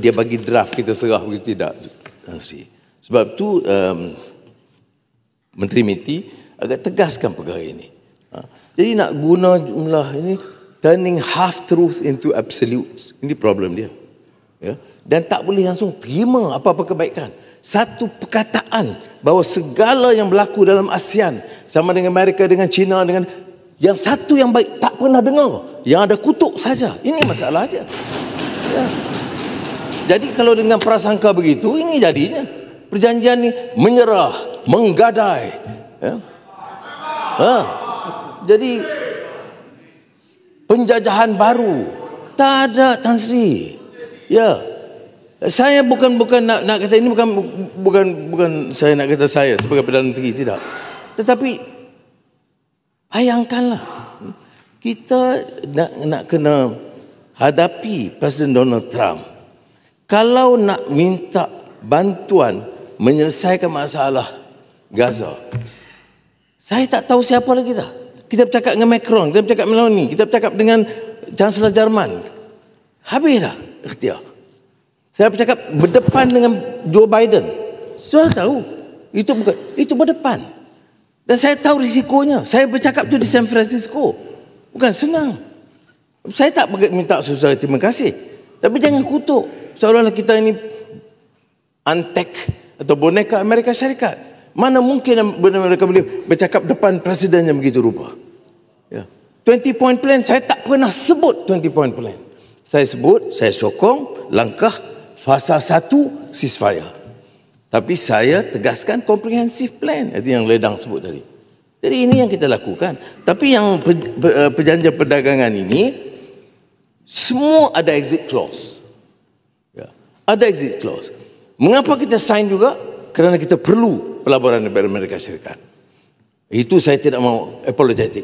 Dia bagi draft, kita serah begitu tidak, Tan Sri. Sebab tu Menteri MITI agak tegaskan perkara ini. Jadi nak guna jumlah ini, turning half truth into absolutes. Ini problem dia. Ya? Dan tak boleh langsung terima apa-apa kebaikan. Satu perkataan bahawa segala yang berlaku dalam ASEAN, sama dengan Amerika, dengan China, dengan yang satu yang baik tak pernah dengar, yang ada kutuk saja. Ini masalah aja. Ya. Jadi kalau dengan prasangka begitu, ini jadinya perjanjian ni menyerah, menggadai. Ya. Jadi penjajahan baru tak ada, Tan Sri. Ya, saya bukan nak kata ini, bukan saya nak kata saya sebagai Perdana Menteri, tidak. Tetapi bayangkanlah, kita nak kena hadapi Presiden Donald Trump. Kalau nak minta bantuan menyelesaikan masalah Gaza, saya tak tahu siapa lagi dah. Kita bercakap dengan Macron, kita bercakap dengan Meloni, kita bercakap dengan Chancellor Jerman. Habis dah ikhtiar. Saya bercakap berdepan dengan Joe Biden. Sudah tahu. Itu berdepan. Dan saya tahu risikonya. Saya bercakap tu di San Francisco. Bukan senang. Saya tak minta susah terima kasih. Tapi jangan kutuk. Seolah-olah kita ini antek atau boneka Amerika Syarikat. Mana mungkin mereka boleh bercakap depan presiden yang begitu rupa. Ya. 20 point plan, saya tak pernah sebut 20 point plan. Saya sebut, saya sokong langkah fasa 1 ceasefire. Tapi saya tegaskan comprehensive plan, itu yang Ledang sebut tadi. Jadi ini yang kita lakukan. Tapi yang perjanjian perdagangan ini semua ada exit clause. Ya. Ada exit clause. Mengapa kita sign juga? Kerana kita perlu pelaburan daripada Amerika Syarikat. Itu saya tidak mau apologetic.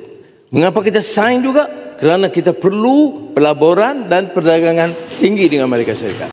Mengapa kita sign juga? Kerana kita perlu pelaburan dan perdagangan tinggi dengan Amerika Syarikat.